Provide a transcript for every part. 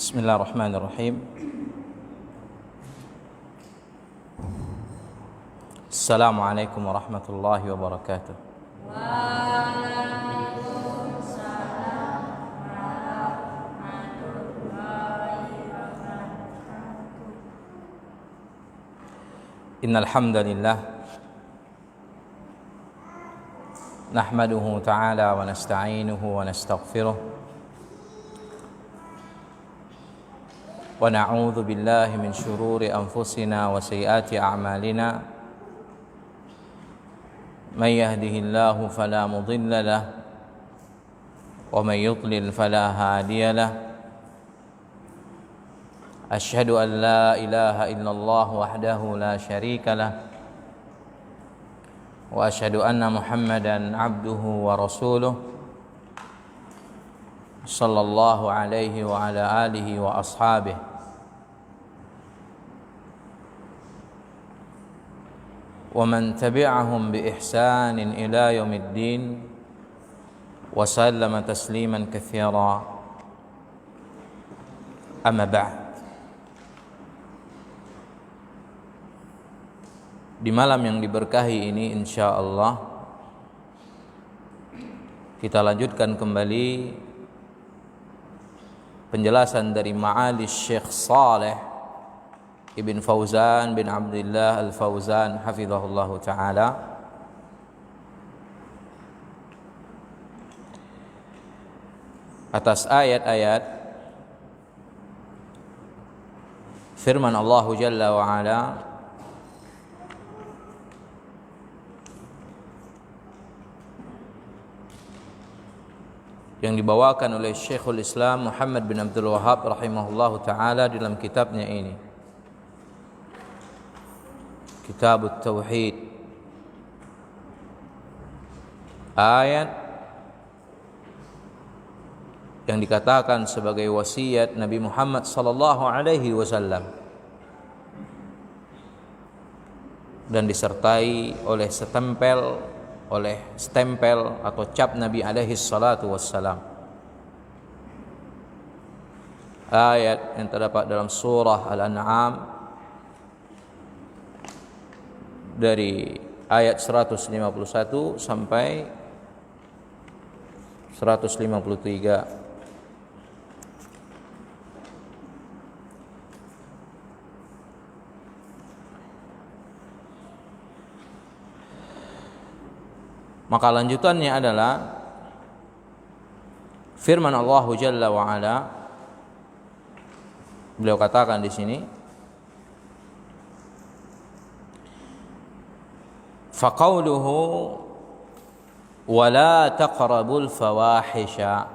Bismillahirrahmanirrahim. Assalamualaikum warahmatullahi wabarakatuh. Waalaikumsalam warahmatullahi wabarakatuh. Innal hamdalillah nahmaduhu ta'ala wa nasta'inuhu wa nastaghfiruh wa na'udzu billahi min shururi anfusina wa sayyiati a'malina may yahdihillahu fala mudilla lahu wa may yudlil fala hadiya lahu asyhadu an la ilaha illallah wahdahu la syarika lahu wa asyhadu anna Muhammadan abduhu wa rasuluh sallallahu alaihi wa ala alihi wa ashabihi wa man tabi'ahum bi ihsanin ila yaumiddin wa sallama tasliman katsira. Amma ba'd. Di malam yang diberkahi ini insyaallah kita lanjutkan kembali penjelasan dari Ma'ali Syekh Shalih Ibn Fauzan bin Abdullah Al-Fauzan hafizahullahu ta'ala atas ayat-ayat firman Allah Jalla wa Ala yang dibawakan oleh Syekhul Islam Muhammad bin Abdul Wahhab rahimahullahu ta'ala dalam kitabnya ini, Kitab Tauhid. Ayat yang dikatakan sebagai wasiat Nabi Muhammad sallallahu alaihi wasallam dan disertai oleh stempel atau cap Nabi alaihi salatu wassalam. Ayat yang terdapat dalam surah Al-An'am dari ayat 151 sampai 153. Maka lanjutannya adalah firman Allah Jalla wa Ala. Beliau katakan di sini, faqauluhu wa la taqrabul fawahisha,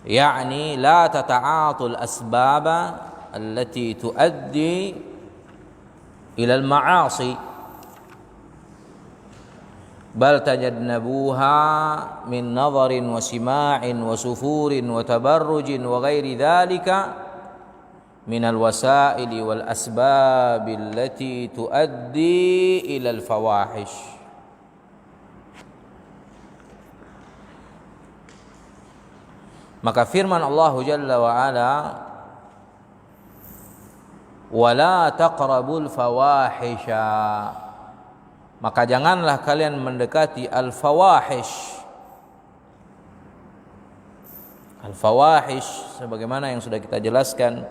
yani la tata'atul asbaba allati tuaddi ila al-ma'asi bal tajadnabuha min nadharin wa sima'in wa sufurin wa tabarrujin wa ghairi dhalika minal wasaili wal asbabil lati tuaddi ilal fawahish. Maka firman Allah Jalla wa Ala, wala taqrabul fawahisha, maka janganlah kalian mendekati al-fawahish. Al-fawahish sebagaimana yang sudah kita jelaskan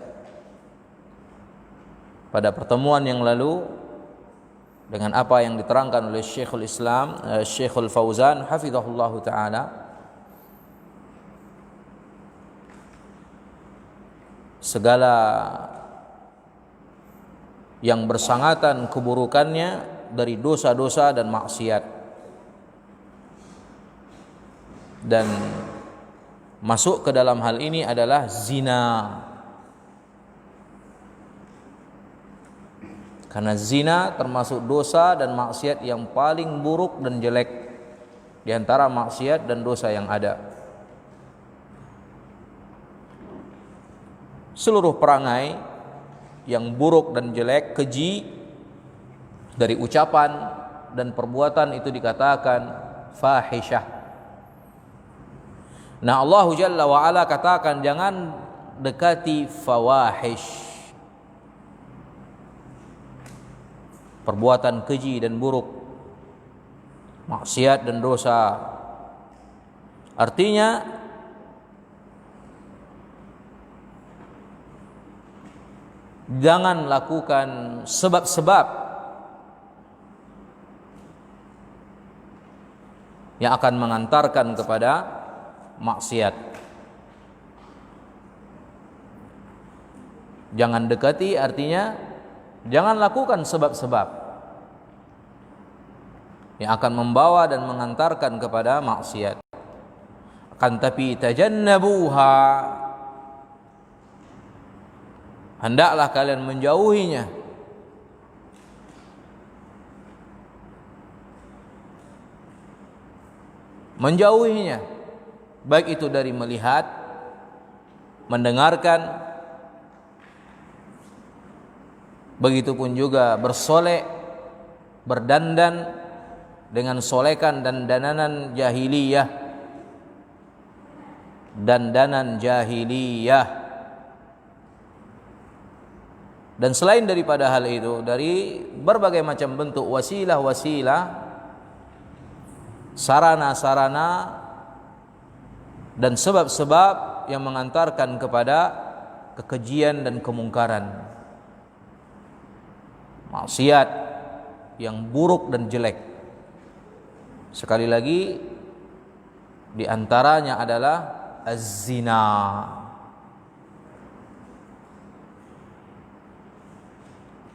pada pertemuan yang lalu dengan apa yang diterangkan oleh Syekhul Islam Syekhul Fauzan hafizahullahu ta'ala, segala yang bersangatan keburukannya dari dosa-dosa dan maksiat, dan masuk ke dalam hal ini adalah zina. Karena zina termasuk dosa dan maksiat yang paling buruk dan jelek di antara maksiat dan dosa yang ada. Seluruh perangai yang buruk dan jelek, keji dari ucapan dan perbuatan itu dikatakan fahisyah. Nah, Allah Jalla wa Ala katakan jangan dekati fawahish, perbuatan keji dan buruk, maksiat dan dosa. Artinya jangan lakukan sebab-sebab yang akan mengantarkan kepada maksiat. Jangan dekati artinya jangan lakukan sebab-sebab yang akan membawa dan mengantarkan kepada maksiat. Akan tapi tajannabuha, hendaklah kalian menjauhinya. Menjauhinya, baik itu dari melihat, mendengarkan, begitupun juga bersolek, berdandan dengan solekan dan dandanan jahiliyah. Dandanan jahiliyah. Dan selain daripada hal itu, dari berbagai macam bentuk wasilah-wasilah, sarana-sarana dan sebab-sebab yang mengantarkan kepada kekejian dan kemungkaran, maksiat yang buruk dan jelek. Sekali lagi, di antaranya adalah az-zina.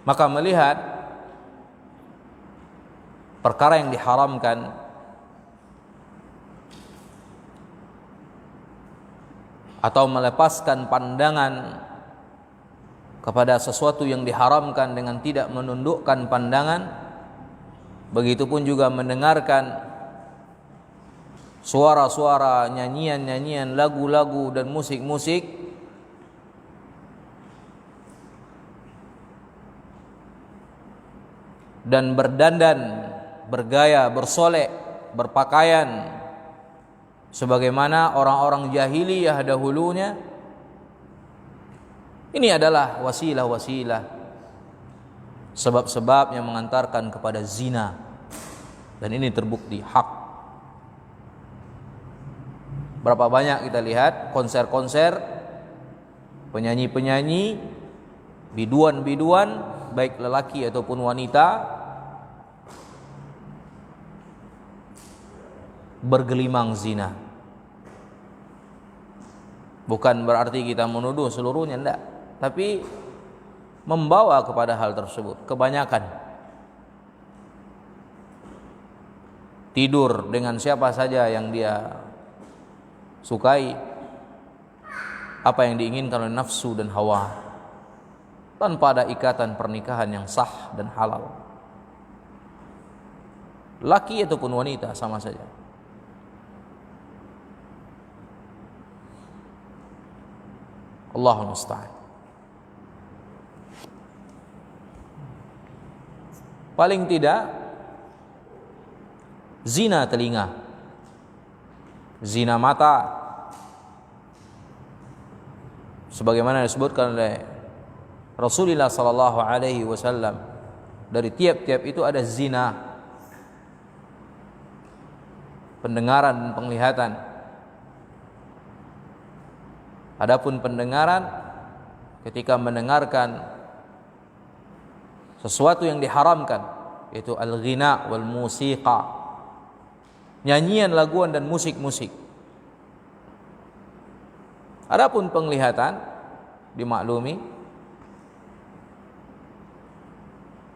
Maka melihat perkara yang diharamkan atau melepaskan pandangan kepada sesuatu yang diharamkan dengan tidak menundukkan pandangan, begitupun juga mendengarkan suara-suara, nyanyian-nyanyian, lagu-lagu dan musik-musik, dan berdandan, bergaya, bersolek, berpakaian sebagaimana orang-orang jahiliyah dahulunya. Ini adalah wasilah-wasilah, sebab-sebab yang mengantarkan kepada zina, dan ini terbukti hak. Berapa banyak kita lihat konser-konser, penyanyi-penyanyi, biduan-biduan, baik lelaki ataupun wanita, bergelimang zina. Bukan berarti kita menuduh seluruhnya, enggak, tapi membawa kepada hal tersebut. Kebanyakan tidur dengan siapa saja yang dia sukai, apa yang diinginkan oleh nafsu dan hawa, tanpa ada ikatan pernikahan yang sah dan halal. Laki ataupun wanita sama saja. Allahul musta'an. Paling tidak zina telinga, zina mata, sebagaimana disebutkan oleh Rasulullah sallallahu alaihi wasallam, dari tiap-tiap itu ada zina. Pendengaran dan penglihatan. Adapun pendengaran, ketika mendengarkan sesuatu yang diharamkan, yaitu al-ghina wal musiqa, nyanyian, laguan dan musik-musik. Adapun penglihatan, dimaklumi,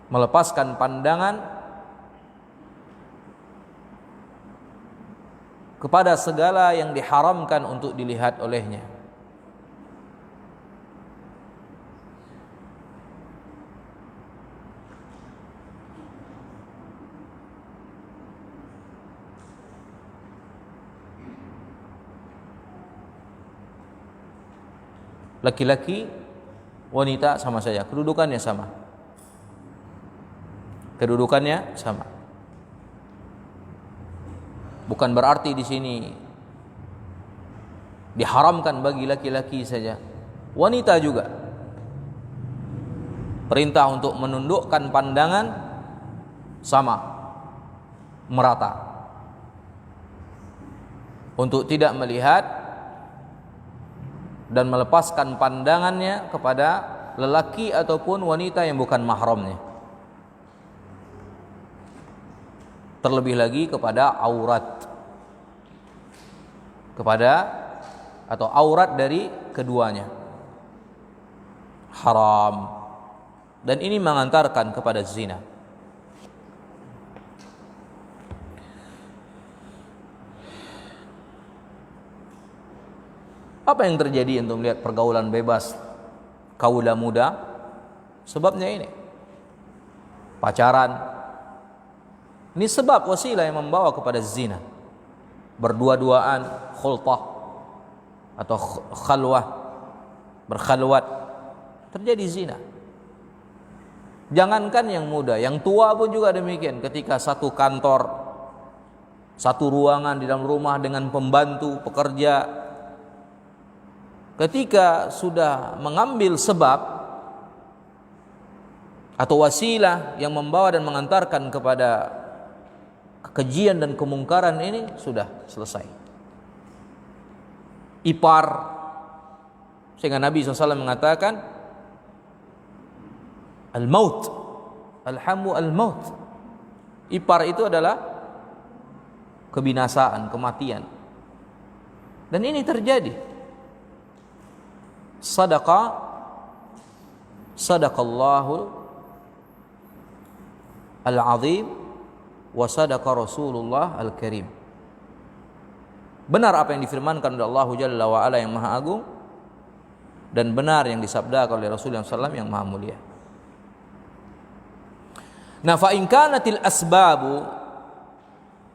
melepaskan pandangan kepada segala yang diharamkan untuk dilihat olehnya. Laki-laki, wanita sama saja, kedudukannya sama. Kedudukannya sama. Bukan berarti di sini Diharamkan bagi laki-laki saja, wanita juga. Perintah untuk menundukkan pandangan sama, merata, untuk tidak melihat dan melepaskan pandangannya kepada lelaki ataupun wanita yang bukan mahramnya. Terlebih lagi kepada aurat, atau aurat dari keduanya, haram, dan ini mengantarkan kepada zina. Apa yang terjadi untuk melihat pergaulan bebas kaula muda? Sebabnya ini, pacaran. Ini sebab wasilah yang membawa kepada zina. Berdua-duaan, khultah atau khalwah, berkhalwat, terjadi zina. Jangankan yang muda, yang tua pun juga demikian. Ketika satu kantor, satu ruangan di dalam rumah dengan pembantu, pekerja, ketika sudah mengambil sebab atau wasilah yang membawa dan mengantarkan kepada kekejian dan kemungkaran ini, sudah selesai. Ipar, sehingga Nabi SAW mengatakan al-maut, alhamu al-maut. Ipar itu adalah kebinasaan, kematian. Dan ini terjadi. Sadaqallahu al-azim wa sadaqa Rasulullah al-karim. Benar apa yang difirmankan oleh Allah Jalla wa Ala yang Maha Agung, dan benar yang disabdakan oleh Rasulullah SAW yang Maha Mulia. Nah, fa in kanatil asbabu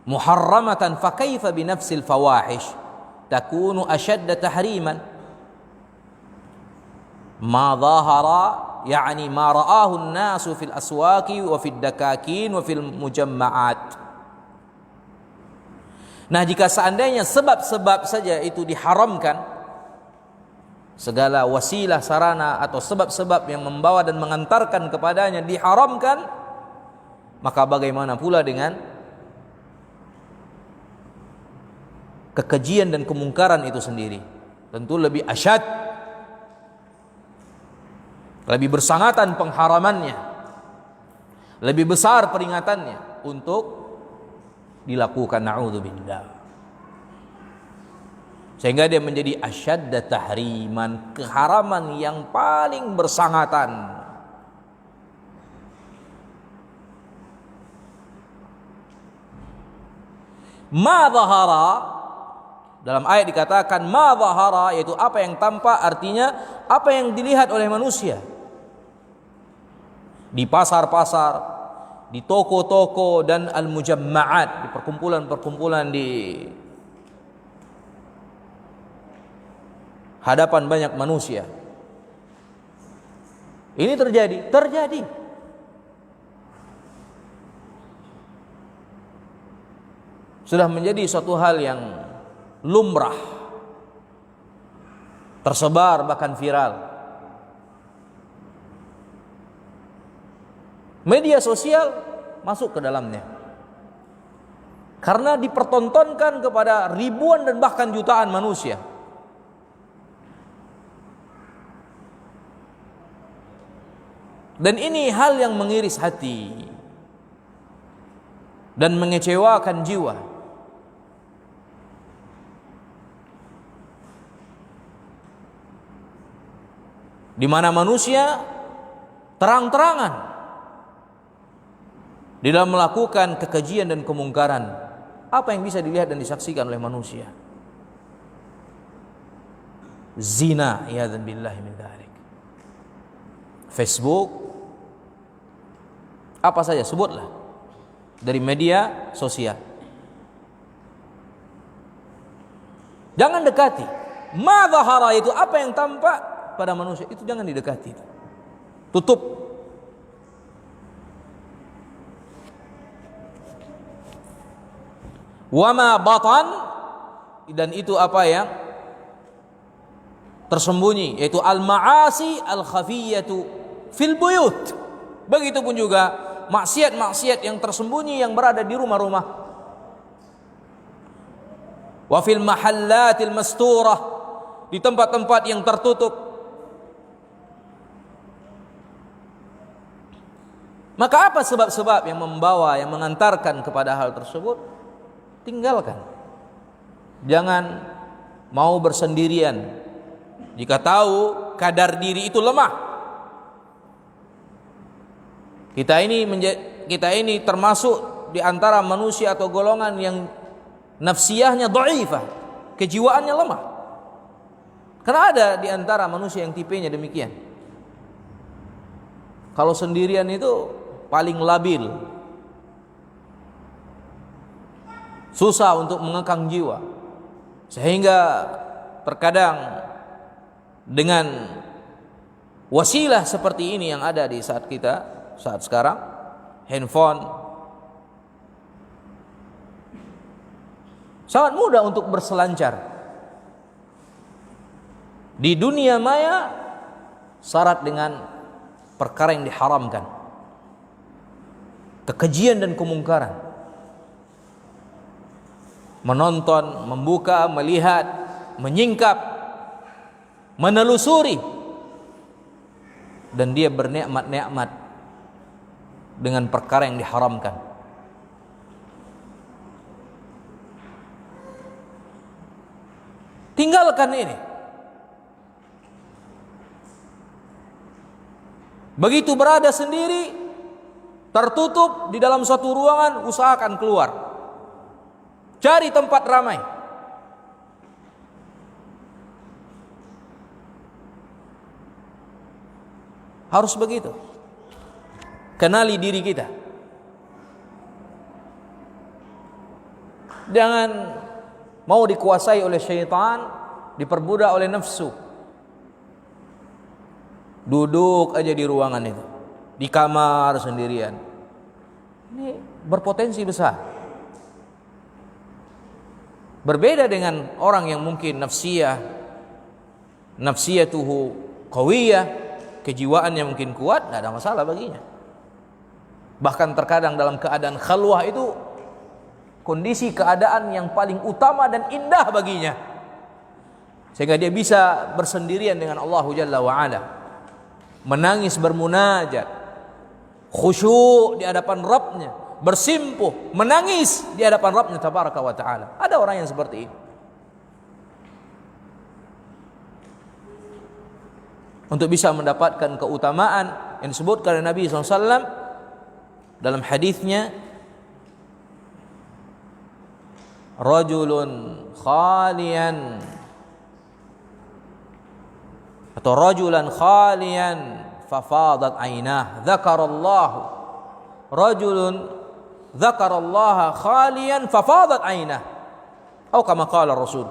muharramatan fa kaifa bi nafsil fawahish takunu ashadda tahriman ma dhahara, yani ma ra'ahu an-nasu fil aswaqi wa fid dakakin wa fil mujamma'at. Nah, jika seandainya sebab-sebab saja itu diharamkan, segala wasilah, sarana atau sebab-sebab yang membawa dan mengantarkan kepadanya diharamkan, maka bagaimana pula dengan kekejian dan kemungkaran itu sendiri? Tentu lebih asyad, lebih bersangatan pengharamannya, lebih besar peringatannya untuk dilakukan, na'udzubillah. Sehingga dia menjadi asyadda tahriman, keharaman yang paling bersangatan. Ma dhahara, dalam ayat dikatakan ma dhahara, yaitu apa yang tampak, artinya apa yang dilihat oleh manusia di pasar-pasar, di toko-toko, dan al-mujamma'at, di perkumpulan-perkumpulan di hadapan banyak manusia. Ini terjadi. Sudah menjadi suatu hal yang lumrah, tersebar bahkan viral. Media sosial masuk ke dalamnya, karena dipertontonkan kepada ribuan dan bahkan jutaan manusia. Dan ini hal yang mengiris hati dan mengecewakan jiwa. Di mana manusia terang-terangan di dalam melakukan kekejian dan kemungkaran. Apa yang bisa dilihat dan disaksikan oleh manusia? Zina, iyadzan billahi min dzalik. Facebook, apa saja sebutlah dari media sosial. Jangan dekati. Ma dhahara, itu apa yang tampak pada manusia, itu jangan didekati. Tutup. Wa ma batan, dan itu apa yang tersembunyi, yaitu al-ma'asi al-khafiyatu fil buyut. Begitupun juga maksiat-maksiat yang tersembunyi yang berada di rumah-rumah. Wa fil mahallatil masturah, di tempat-tempat yang tertutup. Maka apa sebab-sebab yang membawa, yang mengantarkan kepada hal tersebut? Tinggalkan. Jangan mau bersendirian jika tahu kadar diri itu lemah. Kita ini termasuk di antara manusia atau golongan yang nafsiyahnya dhaifah, kejiwaannya lemah. Karena ada di antara manusia yang tipenya demikian. Kalau sendirian itu paling labil, susah untuk mengekang jiwa, sehingga terkadang dengan wasilah seperti ini yang ada di saat sekarang, handphone, sangat mudah untuk berselancar di dunia maya, syarat dengan perkara yang diharamkan, kekejian dan kemungkaran, menonton, membuka, melihat, menyingkap, menelusuri, dan dia bernikmat-nikmat dengan perkara yang diharamkan. Tinggalkan ini. Begitu berada sendiri, tertutup di dalam suatu ruangan, usahakan keluar. Cari tempat ramai. Harus begitu. Kenali diri kita. Jangan mau dikuasai oleh syaitan, diperbudak oleh nafsu. Duduk aja di ruangan itu, di kamar sendirian. Ini berpotensi besar. Berbeda dengan orang yang mungkin nafsiyatuhu qawiyah, kejiwaannya mungkin kuat, tidak ada masalah baginya. Bahkan terkadang dalam keadaan khalwah itu kondisi keadaan yang paling utama dan indah baginya, sehingga dia bisa bersendirian dengan Allah Jalla wa'ala, menangis bermunajat, khusyuk di hadapan Rabbnya, bersimpuh, menangis di hadapan Rabbnya Tabaraka wa Ta'ala. Ada orang yang seperti ini. Untuk bisa mendapatkan keutamaan yang disebutkan oleh Nabi SAW dalam hadisnya, rajulun khalian atau rajulan khalian fafadat ainah dzakarallahu, rajulun dzakarallaha khalian fafadat ainah, atau kama qala Rasul.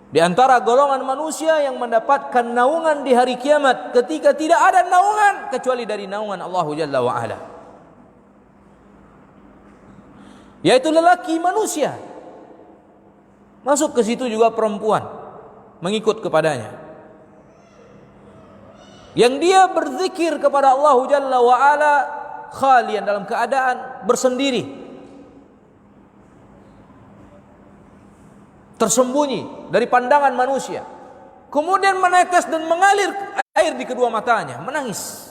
Di antara golongan manusia yang mendapatkan naungan di hari kiamat ketika tidak ada naungan kecuali dari naungan Allah Jalla wa'ala, yaitu lelaki manusia. Masuk ke situ juga perempuan, mengikut kepadanya, yang dia berzikir kepada Allah Jalla wa'ala khalian, dalam keadaan bersendiri, tersembunyi dari pandangan manusia, kemudian menetes dan mengalir air di kedua matanya, menangis.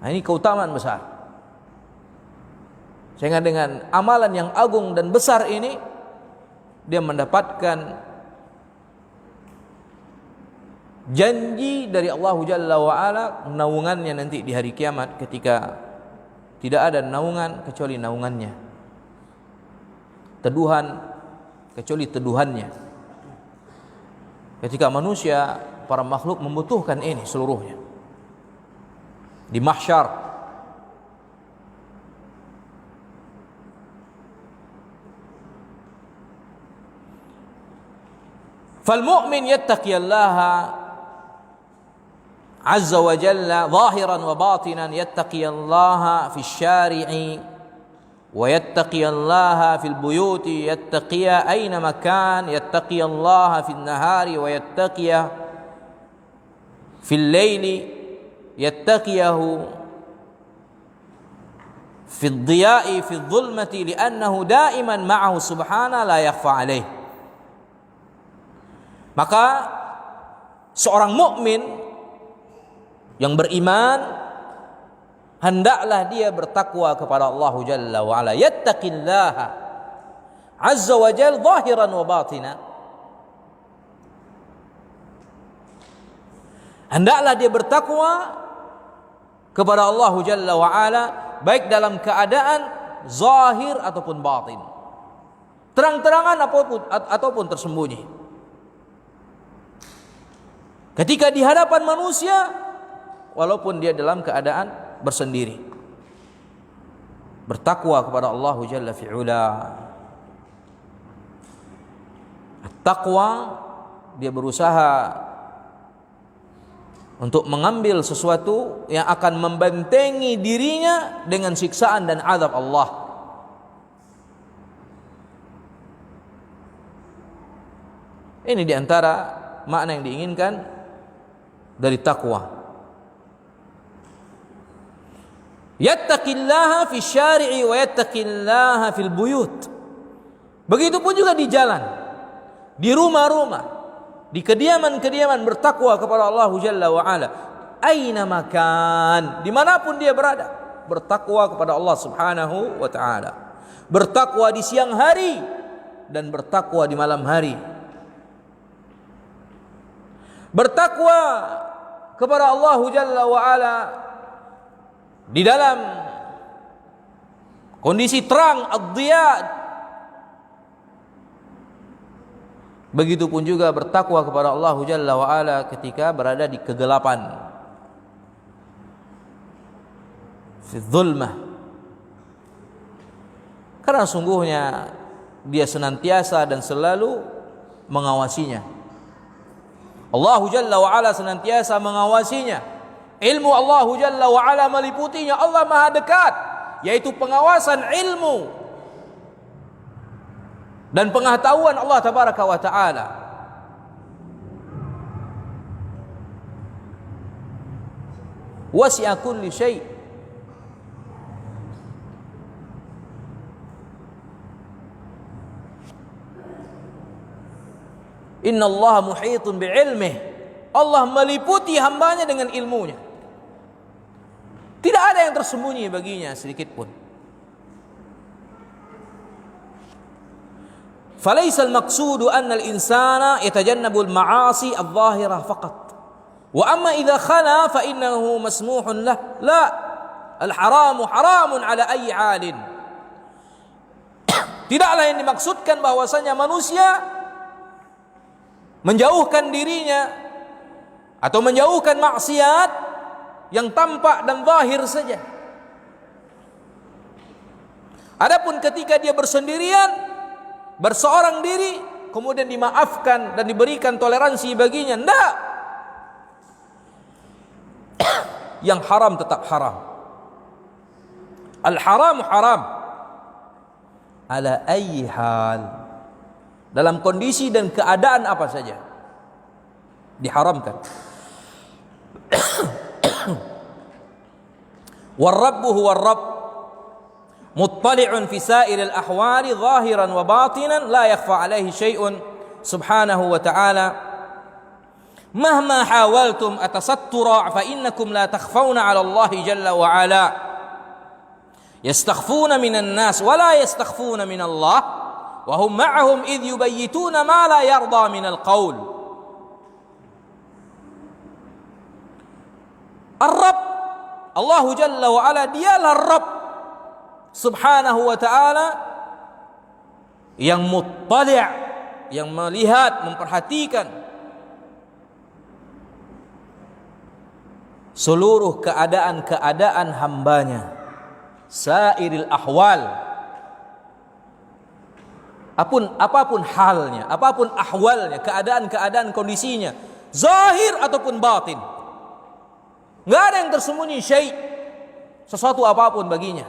Nah, ini keutamaan besar. Sehingga dengan amalan yang agung dan besar ini, dia mendapatkan janji dari Allah Jalla wa'ala, naungannya nanti di hari kiamat, ketika tidak ada naungan kecuali naungannya, teduhan kecuali teduhannya. Ketika manusia, para makhluk membutuhkan ini seluruhnya di mahsyar. Fal mu'min yattaqiyallaha azza wa jalla zahiran wa batinan, yattaqiyallaha fi syari'i wa yattaqiyallaha fil buyuti yattaqiya aina makan yattaqiyallaha fil nahari wa yattaqiya fil laili yattaqiyahu في الضياء في الظلمة لأنه دائما معه سبحانه لا يخفى عليه. Maka seorang mukmin yang beriman hendaklah dia bertakwa kepada Allah Jalla wa Ala, yattaqillaha azza wa jalla zahiran wa batina. Hendaklah dia bertakwa kepada Allah Jalla wa Ala baik dalam keadaan zahir ataupun batin, terang-terangan ataupun tersembunyi. Ketika di hadapan manusia, walaupun dia dalam keadaan bersendiri, bertakwa kepada Allah Jalla fi'ula. Takwa, dia berusaha untuk mengambil sesuatu yang akan membentengi dirinya dengan siksaan dan azab Allah. Ini diantara makna yang diinginkan dari takwa. Yattaqillaha fi syari'i wa yattaqillaha fil buyut. Begitupun juga di jalan, di rumah-rumah, di kediaman-kediaman bertakwa kepada Allah Jalla wa Ala. Aina makan, dimanapun dia berada, bertakwa kepada Allah Subhanahu wa Ta'ala. Bertakwa di siang hari dan bertakwa di malam hari. Bertakwa kepada Allah Jalla wa Ala di dalam kondisi terang, ad-diya. Begitupun juga bertakwa kepada Allah Jalla wa Ala ketika berada di kegelapan, fi dzulmah. Karena sungguhnya dia senantiasa dan selalu mengawasinya. Allah Jalla wa Ala senantiasa mengawasinya. Ilmu Allah Jalla wa Ala meliputinya. Allah Maha dekat, yaitu pengawasan ilmu dan pengetahuan Allah Tabaraka wa Ta'ala. Wasi'a kulli syai'. Inna Allah muhitun bi'ilmih. Allah meliputi hambanya dengan ilmunya. Tidak ada yang tersembunyi baginya sedikit pun. فليس المقصود أن الإنسان يتجنب المعاصي الظاهرة فقط، وأما إذا خلا فإنه مسموح له. لا، الحرام حرام على أي حال. Tidaklah yang dimaksudkan bahwasanya manusia menjauhkan dirinya atau menjauhkan maksiat yang tampak dan zahir saja. Adapun ketika dia bersendirian, berseorang diri, kemudian dimaafkan dan diberikan toleransi baginya, enggak. Yang haram tetap haram. Al-haram haram ala ayyi hal, dalam kondisi dan keadaan apa saja diharamkan. War-rabbu huwa-rabb muttali'un fi sa'iril ahwali zahiran wa batinan la yakhfa alaihi syai'un subhanahu wa ta'ala. Mahma hawaltum atasattura fa innakum la takhfawna 'ala Allah jalla wa 'ala. Yastakhfuna minan nas wa la yastakhfuna min Allah wa hum ma'ahum idh yubayyituna ma la yarda min al-qawl. Ar-Rabb, Allah jalla wa 'ala, dialah Rabb Subhanahu wa ta'ala yang muttali', yang melihat, memperhatikan seluruh keadaan-keadaan hambanya, sairil ahwal, apapun halnya, apapun ahwalnya, keadaan-keadaan kondisinya, zahir ataupun batin. Enggak ada yang tersembunyi sesuatu apapun baginya.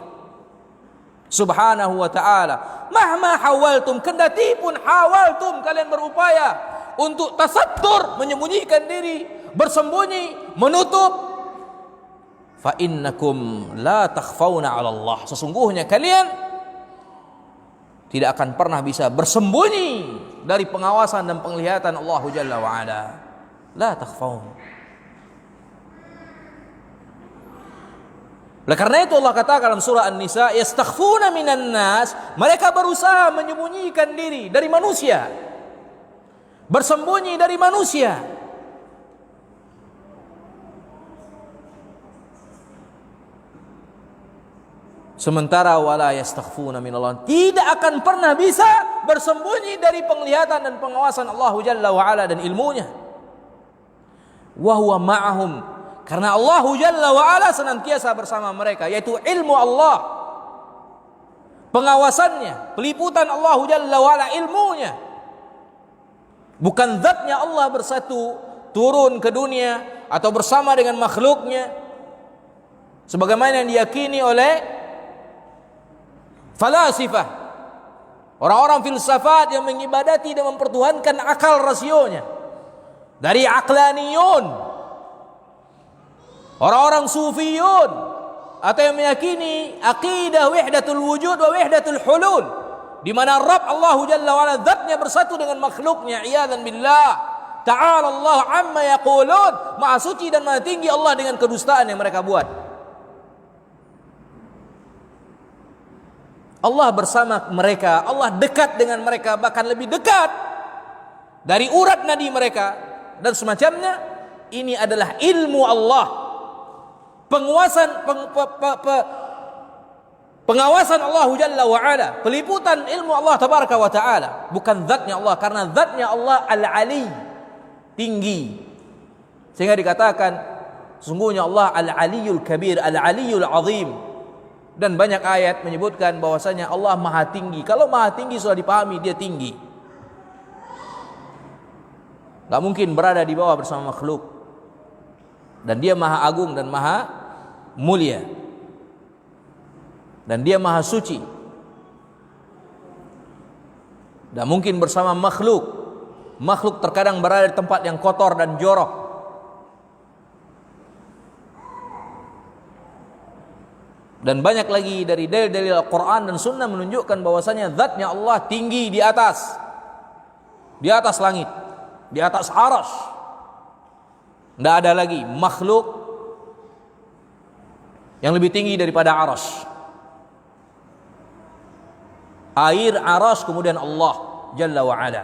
subhanahu wa ta'ala. Mahma hawaltum, kendati pun hawaltum, kalian berupaya untuk tasattur, menyembunyikan diri, bersembunyi, menutup, fa innakum la takhfawna 'ala Allah, sesungguhnya kalian tidak akan pernah bisa bersembunyi dari pengawasan dan penglihatan Allah Jalla wa Ala. La takhfawna. Oleh karena itu Allah katakan dalam surah An-Nisa, yastakhfuna minan nas, mereka berusaha menyembunyikan diri dari manusia, bersembunyi dari manusia. Sementara wala yastakhfuna minallah, tidak akan pernah bisa bersembunyi dari penglihatan dan pengawasan Allah Jalla wa Ala dan ilmunya. Wa huwa ma'ahum, karena Allah Jalla wa Ala senantiasa bersama mereka, yaitu ilmu Allah, pengawasannya, peliputan Allah Jalla wa Ala, ilmunya. Bukan zatnya Allah bersatu turun ke dunia atau bersama dengan makhluknya sebagaimana yang diyakini oleh falasifah, orang-orang filsafat yang mengibadati dan mempertuhankan akal rasionya. Dari aqlaniyun, orang-orang sufiyun, atau yang meyakini aqidah wahdatul wujud wa wahdatul hulul, di mana Rabb Allah Jalla wa Ala zatnya bersatu dengan makhluknya. Iyadzan billah, ta'ala Allah amma yaqulun, maha suci dan maha tinggi Allah dengan kedustaan yang mereka buat. Allah bersama mereka, Allah dekat dengan mereka, bahkan lebih dekat dari urat nadi mereka dan semacamnya. Ini adalah ilmu Allah, pengawasan Allah Jalla wa Ala, peliputan ilmu Allah Tabaraka wa Ta'ala, bukan zatnya Allah, karena zatnya Allah Al-Ali, tinggi, sehingga dikatakan sesungguhnya Allah Al-Aliyul Kabir, Al-Aliyul Azim. Dan banyak ayat menyebutkan bahwasanya Allah maha tinggi. Kalau maha tinggi sudah dipahami, dia tinggi, gak mungkin berada di bawah bersama makhluk. Dan dia maha agung dan maha mulia, dan dia maha suci, dan mungkin bersama makhluk. Makhluk terkadang berada di tempat yang kotor dan jorok. Dan banyak lagi dari dalil-dalil Al-Quran dan Sunnah menunjukkan bahwasanya zatnya Allah tinggi di atas langit, di atas arasy. Tidak ada lagi makhluk yang lebih tinggi daripada arasy. Air, arasy, kemudian Allah Jalla wa Ala.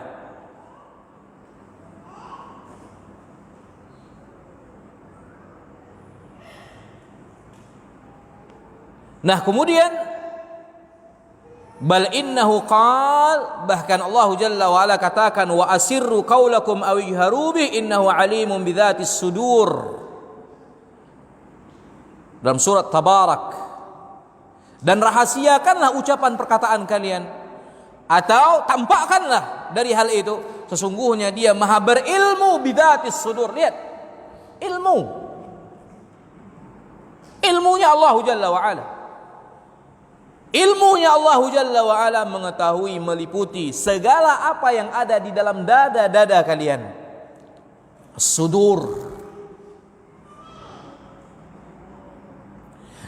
Nah, kemudian bal innahu qal, bahkan Allah Jalla wa Ala katakan, wa asirru qaulakum aw ijharu bih innahu alimun bidzatis sudur, dalam surat Tabarak. Dan rahasiakanlah ucapan perkataan kalian, atau tampakkanlah dari hal itu, sesungguhnya dia maha berilmu bidzatis sudur. Lihat, ilmunya Allah Jalla wa Ala. Ilmunya Allah Jalla wa Ala mengetahui, meliputi segala apa yang ada di dalam dada-dada kalian. As-sudur.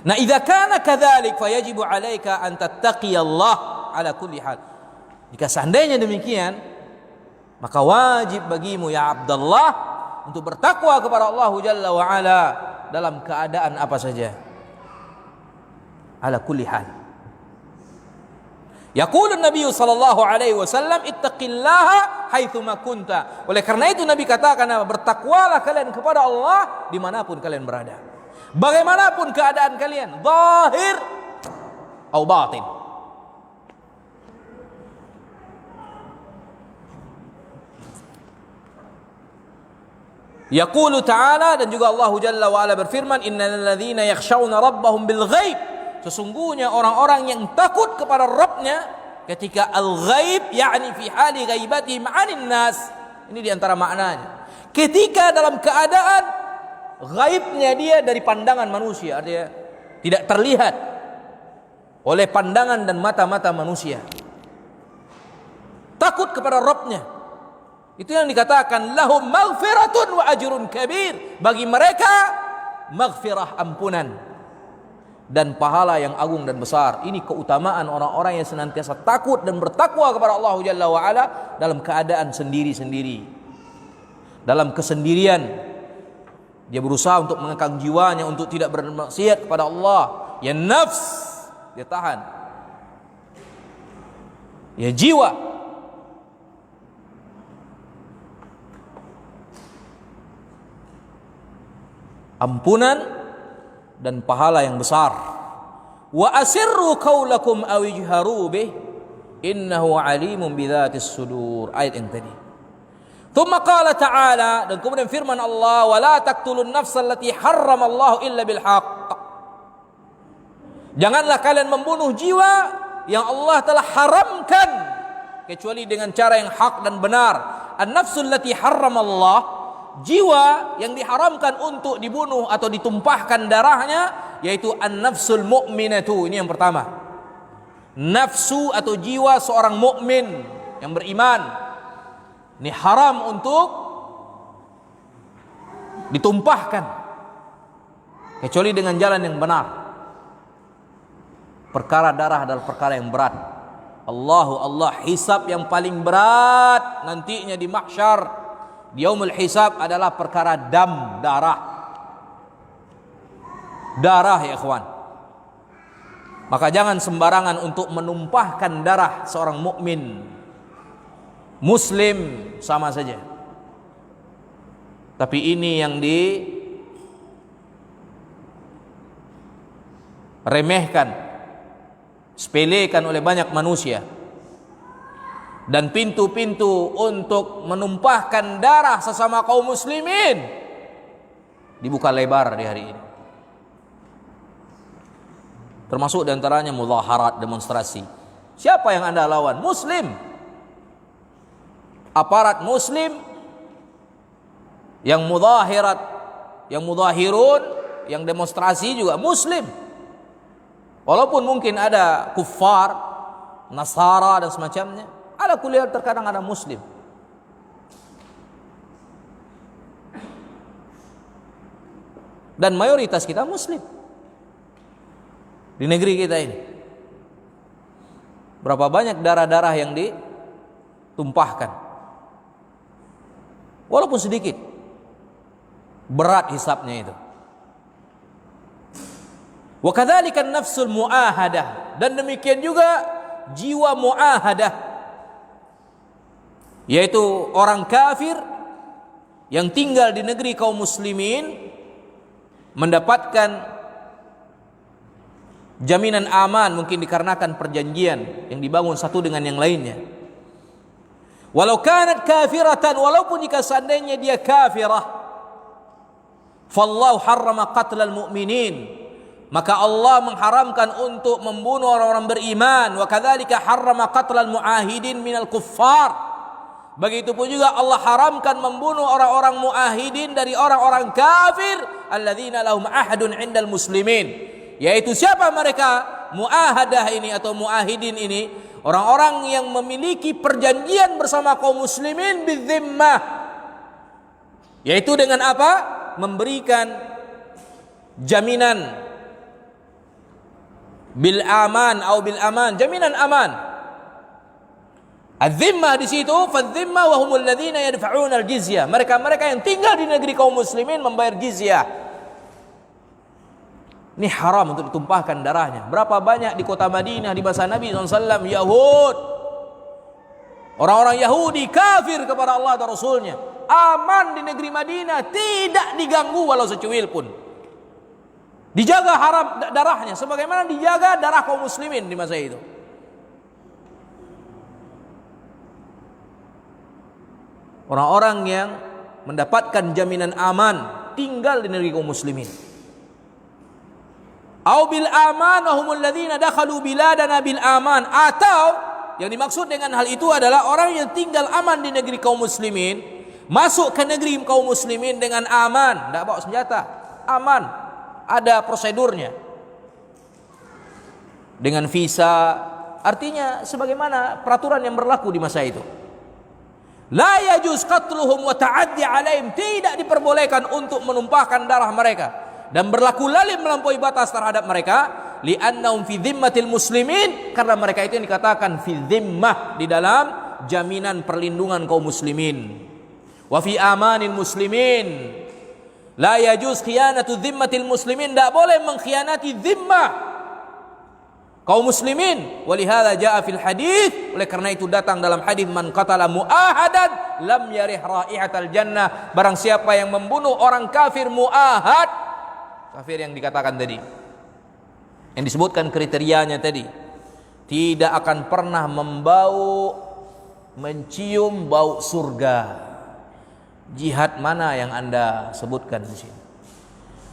Nah, idza kana kadzalik fayajibu 'alaika an tattaqiyallah 'ala kulli hal. Jika seandainya demikian, maka wajib bagimu ya Abdullah untuk bertakwa kepada Allah Jalla wa Ala dalam keadaan apa saja. 'Ala kulli hal. Yaqulu Nabi sallallahu alaihi wasallam, ittaqillaha haitsuma kunta. Oleh karena itu Nabi katakan, bertakwalah kalian kepada Allah dimanapun kalian berada, bagaimanapun keadaan kalian, zahir atau batin. Yaqulu ta'ala, dan juga Allah Jalla wa Ala berfirman, innal ladzina yakhshawna rabbahum bil ghaib, sesungguhnya orang-orang yang takut kepada Rabbnya ketika al-ghaib, yakni fi hali ghaibatihim 'anil nas. Ini diantara maknanya, ketika dalam keadaan ghaibnya dia dari pandangan manusia, artinya tidak terlihat. oleh pandangan dan mata-mata manusia. Takut kepada Rabbnya. Itu yang dikatakan lahum maghfiratun wa ajrun kabir. Bagi mereka maghfirah, ampunan, dan pahala yang agung dan besar. Ini keutamaan orang-orang yang senantiasa takut dan bertakwa kepada Allah Jalla wa Ala dalam keadaan sendiri-sendiri. Dalam kesendirian dia berusaha untuk mengekang jiwanya untuk tidak bermaksiat kepada Allah. Ya nafs dia tahan. Ya jiwa ampunan dan pahala yang besar. Wa asirru qaulakum aw ijharu bih innahu alimun bidzatis sudur. Ayat yang tadi. Tsumma qala ta'ala, dan kemudian firman Allah, wa la taqtulun nafsal lati harramallahu illa bil haqq. Janganlah kalian membunuh jiwa yang Allah telah haramkan kecuali dengan cara yang hak dan benar. An-nafsul lati harramallah, jiwa yang diharamkan untuk dibunuh atau ditumpahkan darahnya, yaitu an-nafsul mu'minatu. Ini yang pertama. Nafsu atau jiwa seorang mukmin yang beriman, ini haram untuk ditumpahkan kecuali dengan jalan yang benar. Perkara darah adalah perkara yang berat. Allah hisab yang paling berat nantinya di mahsyar, di yaumul hisab, adalah perkara dam, darah. Darah ya ikhwan. Maka jangan sembarangan untuk menumpahkan darah seorang mukmin. Muslim sama saja. Tapi ini yang diremehkan, sepelekan oleh banyak manusia. Dan pintu-pintu untuk menumpahkan darah sesama kaum muslimin dibuka lebar di hari ini. Termasuk diantaranya mudzaharat, demonstrasi. Siapa yang Anda lawan? Muslim. Aparat muslim yang mudzahirat, yang mudahirun, yang demonstrasi juga muslim. Walaupun mungkin ada kuffar, Nasara dan semacamnya, ala kulli hal terkadang ada muslim. Dan mayoritas kita muslim di negeri kita ini. Berapa banyak darah-darah yang ditumpahkan, walaupun sedikit, berat hisabnya itu. Wa kadzalika an-nafsul mu'ahadah, dan demikian juga jiwa mu'ahadah, yaitu orang kafir yang tinggal di negeri kaum muslimin mendapatkan jaminan aman, mungkin dikarenakan perjanjian yang dibangun satu dengan yang lainnya. Walau kanat kafiratan, walaupun jika seandainya dia kafirah, fallahu harrama qatlal mu'minin, maka Allah mengharamkan untuk membunuh orang-orang beriman. Wa kadzalika harrama qatlal mu'ahidin minal kuffar, begitupun juga Allah haramkan membunuh orang-orang mu'ahidin dari orang-orang kafir, alladzina lahum ahadun indal muslimin, yaitu siapa mereka? Mu'ahadah ini atau mu'ahidin ini, orang-orang yang memiliki perjanjian bersama kaum muslimin bidzimmah, yaitu dengan apa? Memberikan jaminan bil aman atau bil aman, jaminan aman. Az-zimmah di situ, fadz-zimmah wa humul ladzina yadfa'una al-jizyah, mereka-mereka yang tinggal di negeri kaum muslimin membayar jizyah. Ini haram untuk ditumpahkan darahnya. Berapa banyak di kota Madinah di masa Nabi SAW Yahud, orang-orang Yahudi kafir kepada Allah dan Rasulnya, aman di negeri Madinah, tidak diganggu walau secuil pun, dijaga haram darahnya sebagaimana dijaga darah kaum muslimin di masa itu. Orang-orang yang mendapatkan jaminan aman tinggal di negeri kaum muslimin. Au bil aman wa humul ladzina dakhalu biladana bil aman, atau yang dimaksud dengan hal itu adalah orang yang tinggal aman di negeri kaum muslimin, masuk ke negeri kaum muslimin dengan aman, tidak bawa senjata, aman, ada prosedurnya. dengan visa, artinya sebagaimana peraturan yang berlaku di masa itu. La yajuz qatluhum wa ta'addi alaihim, tidak diperbolehkan untuk menumpahkan darah mereka dan berlaku lalim melampaui batas terhadap mereka, li'annahum fi dhimmatil muslimin, karena mereka itu yang dikatakan fi dhimmah, di dalam jaminan perlindungan kaum muslimin. Wa fi amanil muslimin, la yajuz khiyanatu dhimmatil muslimin, tidak boleh mengkhianati dhimmah kaum muslimin. Walihada jaa fil hadis, oleh karena itu datang dalam hadis, man qatala muahadan lam yarih raihatal jannah, barang siapa yang membunuh orang kafir muahad, kafir yang dikatakan tadi, yang disebutkan kriterianya tadi, tidak akan pernah mencium bau surga. Jihad mana yang Anda sebutkan di sini?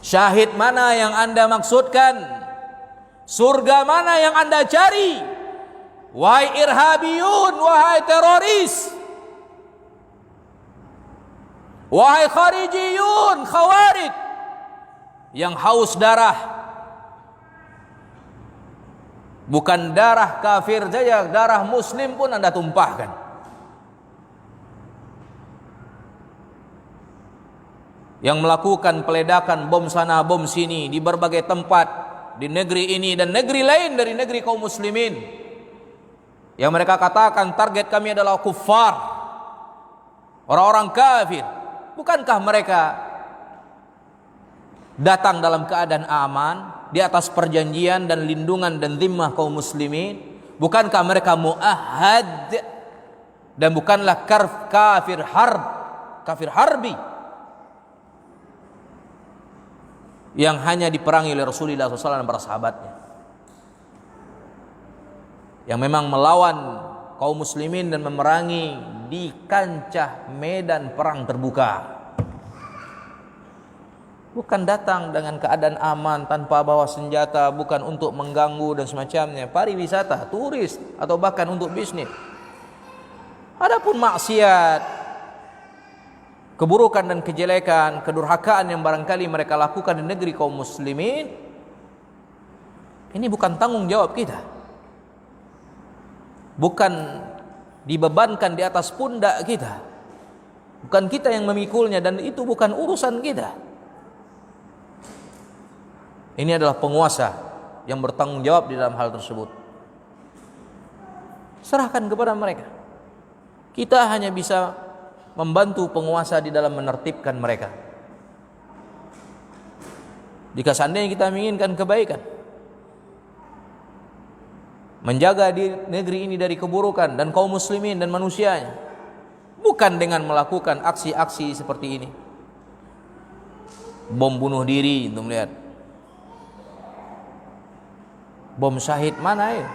Syahid mana yang Anda maksudkan? Surga mana yang Anda cari? Wahai irhabiyun, wahai teroris, wahai kharijiyun, khawarij yang haus darah. Bukan darah kafir saja, darah muslim pun Anda tumpahkan. Yang melakukan peledakan bom sana bom sini di berbagai tempat di negeri ini dan negeri lain dari negeri kaum muslimin, yang mereka katakan target kami adalah kuffar, orang-orang kafir. Bukankah mereka datang dalam keadaan aman di atas perjanjian dan lindungan dan zimmah kaum muslimin? Bukankah mereka muahad dan bukanlah kafir harbi yang hanya diperangi oleh Rasulullah SAW dan para sahabatnya, yang memang melawan kaum muslimin dan memerangi di kancah medan perang terbuka. Bukan datang dengan keadaan aman tanpa bawa senjata, bukan untuk mengganggu dan semacamnya, pariwisata, turis, atau bahkan untuk bisnis. Adapun maksiat, keburukan dan kejelekan, kedurhakaan yang barangkali mereka lakukan di negeri kaum muslimin, ini bukan tanggung jawab kita, bukan dibebankan di atas pundak kita, bukan kita yang memikulnya, dan itu bukan urusan kita. Ini adalah penguasa yang bertanggung jawab di dalam hal tersebut. Serahkan kepada mereka. Kita hanya bisa membantu penguasa di dalam menertibkan mereka. Jika seandainya kita menginginkan kebaikan, menjaga di negeri ini dari keburukan dan kaum muslimin dan manusianya, bukan dengan melakukan aksi-aksi seperti ini. Bom bunuh diri, untuk melihat bom syahid mana ya?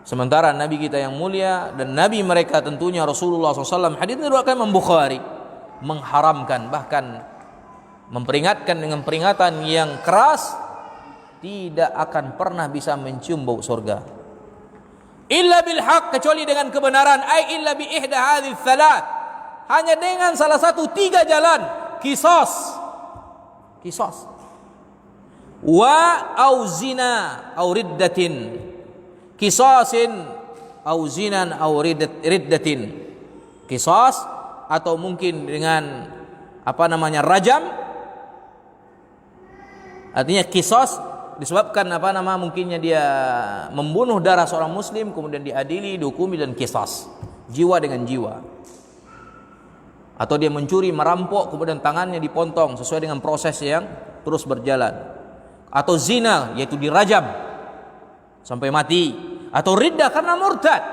Sementara Nabi kita yang mulia dan Nabi mereka tentunya Rasulullah SAW, hadits diriwayatkan Imam Bukhari, mengharamkan, bahkan memperingatkan dengan peringatan yang keras, tidak akan pernah bisa mencium bau surga. Illa bil haq, kecuali dengan kebenaran, ai illa bi ihda hadhihi thalath, hanya dengan salah satu 3 jalan, qisas wa au zina au riddatin, qisasin au zinan au riddatin, qisas atau mungkin dengan rajam. Artinya qisas disebabkan mungkinnya dia membunuh darah seorang muslim, kemudian diadili, dihukumi, dan qisas, jiwa dengan jiwa. Atau dia mencuri, merampok, kemudian tangannya dipotong sesuai dengan proses yang terus berjalan. Atau zina, yaitu dirajam sampai mati. Atau riddah karena murtad.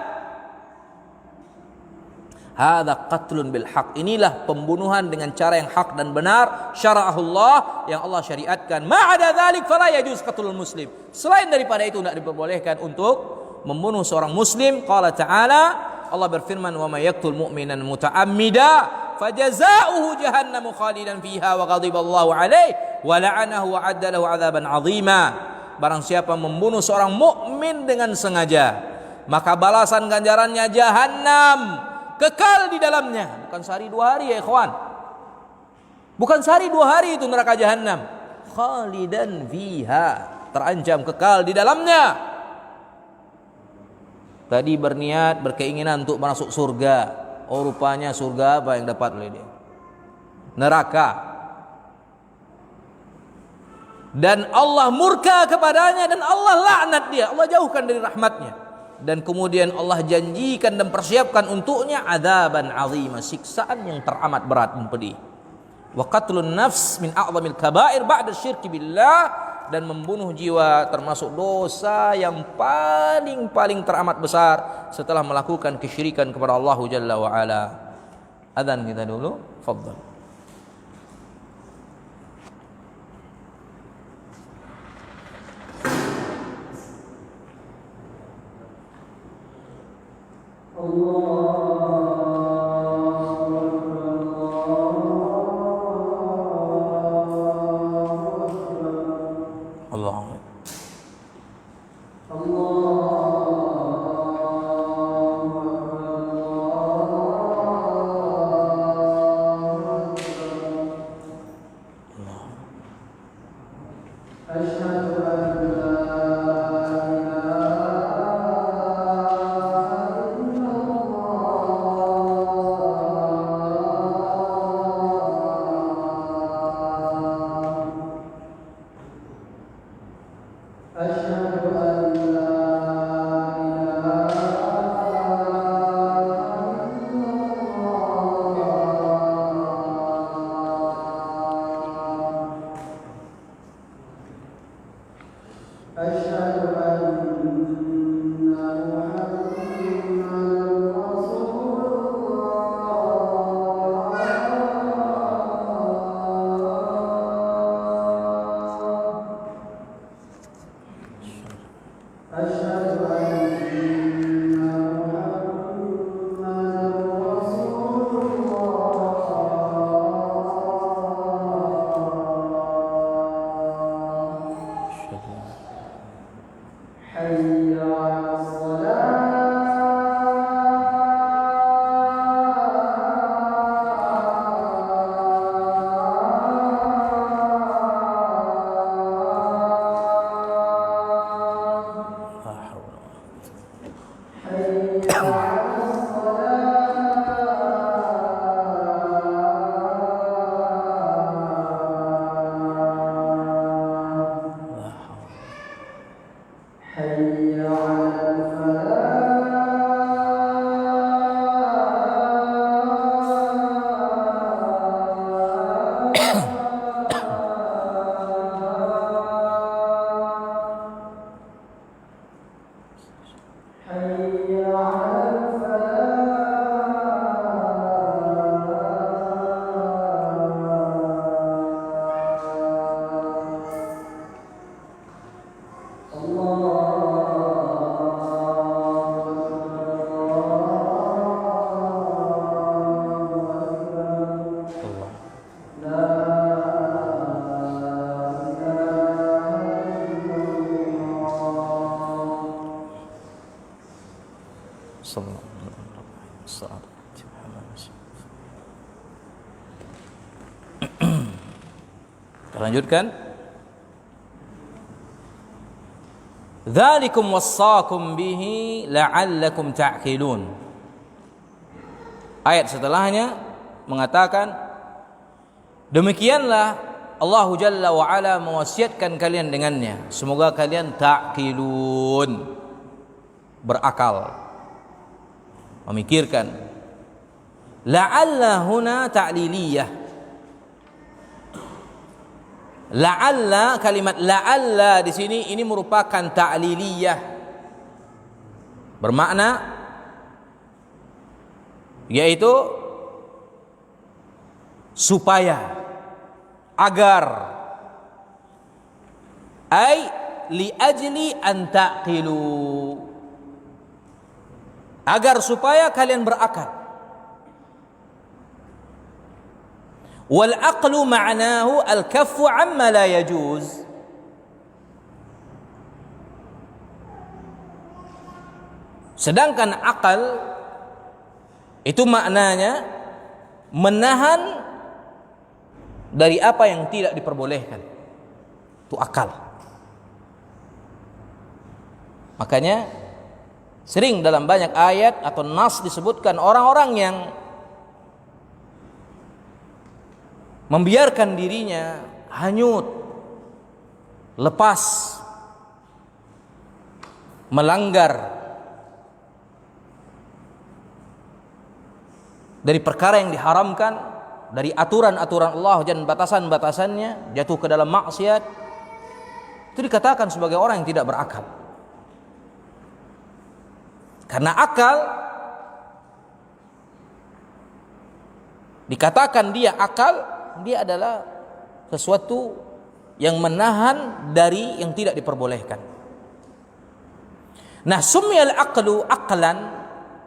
Hadza qatlun bil haq, inilah pembunuhan dengan cara yang hak dan benar, syara'ahullah, yang Allah syariatkan. Ma'ada dzalik fala yajuz qatlul muslim, selain daripada itu tidak diperbolehkan untuk membunuh seorang muslim. Qala ta'ala, Allah berfirman, wa may yaqtul mu'minan muta'ammida fajazaohu jahannamu khalidan fiha wa ghadiballahu alaihi wa la'anahu wa 'adda lahu 'adzaban 'azima. Barang siapa membunuh seorang mukmin dengan sengaja, maka balasan ganjarannya jahannam, kekal di dalamnya. Bukan sehari 2 hari ya ikhwan, bukan sehari 2 hari itu neraka jahannam. khalidan fiha, terancam kekal di dalamnya. Tadi berniat, berkeinginan untuk masuk surga. Oh, rupanya surga apa yang dapat oleh dia? Neraka. Dan Allah murka kepadanya dan Allah laknat dia. Allah jauhkan dari rahmatnya. Dan kemudian Allah janjikan dan persiapkan untuknya adzaban azima, siksaan yang teramat berat dan pedih. Wa qatlun nafs min a'zamil kaba'ir ba'da syirki billah, dan membunuh jiwa termasuk dosa yang paling teramat besar setelah melakukan kesyirikan kepada Allah Jalla wa Ala. Adzan kita dulu, fadhal. Allah. Kita lanjutkan. Dzalikum wassaakum bihi la'allakum ta'qilun. Ayat setelahnya mengatakan, demikianlah Allah Jalla wa Ala mewasiatkan kalian dengannya, semoga kalian ta'qilun, berakal, memikirkan. La'alla huna ta'liliyah. La'alla, kalimat la'alla di sini ini merupakan ta'liliyah, bermakna yaitu supaya, agar, ai li ajli an taqilu, agar supaya kalian berakal. Wal aqlu ma'nahu al kaffu amma la yajuz. Sedangkan akal itu maknanya menahan dari apa yang tidak diperbolehkan. Itu akal. Makanya sering dalam banyak ayat atau nas disebutkan orang-orang yang membiarkan dirinya hanyut, lepas, melanggar dari perkara yang diharamkan, dari aturan-aturan Allah dan batasan-batasannya, jatuh ke dalam maksiat, itu dikatakan sebagai orang yang tidak berakal. Karena akal, dikatakan dia akal, dia adalah sesuatu yang menahan dari yang tidak diperbolehkan. Nah, sumiyal aqlu aqlan,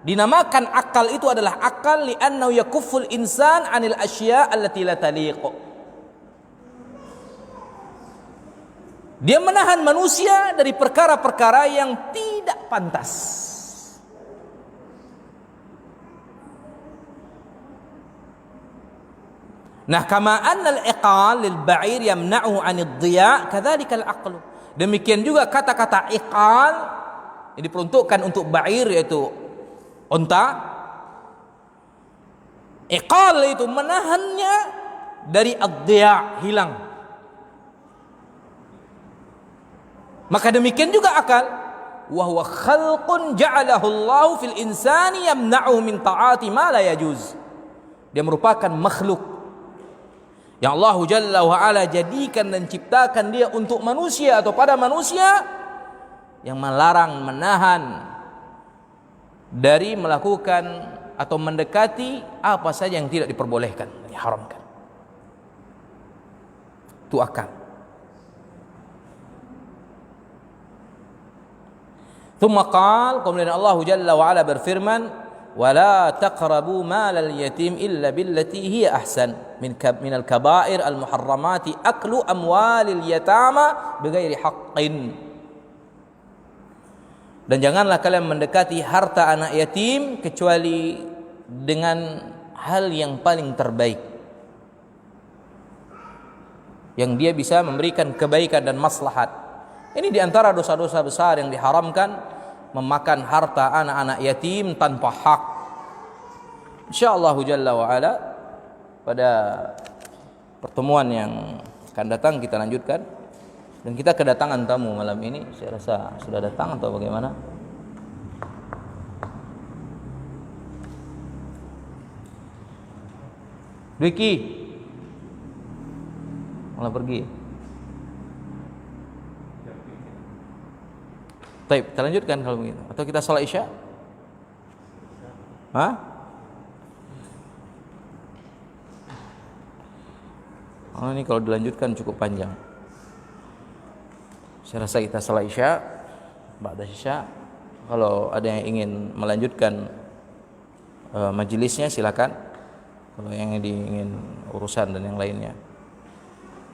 dinamakan akal itu adalah akal li'annahu yakufful insan 'anil asya' allati la taliq. Dia menahan manusia dari perkara-perkara yang tidak pantas. Nah, kama anna al-iqal lil ba'ir yamna'u 'anid dhiya', kadzalika al-aqlu. Demikian juga kata-kata iqal yang diperuntukkan untuk ba'ir, yaitu unta. Iqal itu menahannya dari ad-dhiya', hilang. Maka demikian juga akal, wa huwa khalqun ja'alahu Allah fil insani yamna'u min ta'ati ma la yajuz. Dia merupakan makhluk yang Allah Jalla wa Ala jadikan dan ciptakan dia untuk manusia atau pada manusia, yang melarang, menahan dari melakukan atau mendekati apa saja yang tidak diperbolehkan, diharamkan. Itu akal. Thumma qala, kemudian Allah Jalla wa Ala berfirman, wala taqrabu malal yatim illa billati hiya ahsan min al-kaba'ir al-muharramati aklu amwalil yatama bighairi haqqin. Dan janganlah kalian mendekati harta anak yatim kecuali dengan hal yang paling terbaik, yang dia bisa memberikan kebaikan dan maslahat. Ini diantara dosa-dosa besar yang diharamkan, memakan harta anak-anak yatim tanpa hak. InsyaAllah Jalla wa'ala pada pertemuan yang akan datang kita lanjutkan. Dan kita kedatangan tamu malam ini, saya rasa sudah datang atau bagaimana? Dwiki malah pergi. Baik, kita lanjutkan kalau begitu. Atau kita salat Isya? Hah? Oh, ini kalau dilanjutkan cukup panjang. Saya rasa kita salat Isya, ba'da Isya. Kalau ada yang ingin melanjutkan majelisnya silakan. Kalau yang ingin urusan dan yang lainnya.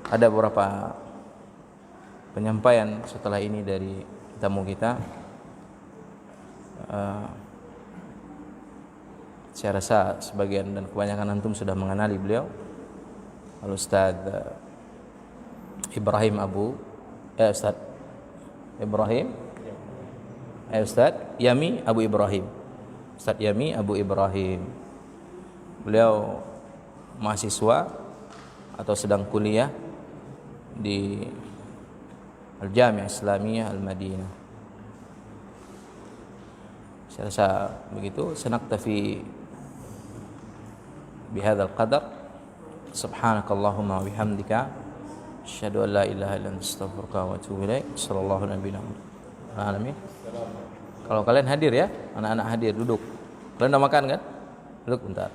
Ada beberapa penyampaian setelah ini dari tamu kita. Saya rasa sebagian dan kebanyakan antum sudah mengenali beliau, Al-Ustaz Ibrahim Ustaz Ibrahim Ustaz Yami Abu Ibrahim. Ustaz Yami Abu Ibrahim. Beliau mahasiswa atau sedang kuliah di Al-Jami'ah Islamiyah Al-Madinah. Saya rasa begitu. Sanaktafi bihadzal qadar. Subhanakallahumma wa bihamdika asyhadu an la ilaha illa anta astaghfiruka wa atubu ilaik. Sallallahu alaihi wasallam. Kalau kalian hadir ya, anak-anak hadir, duduk. Kalian udah makan kan? Duduk bentar.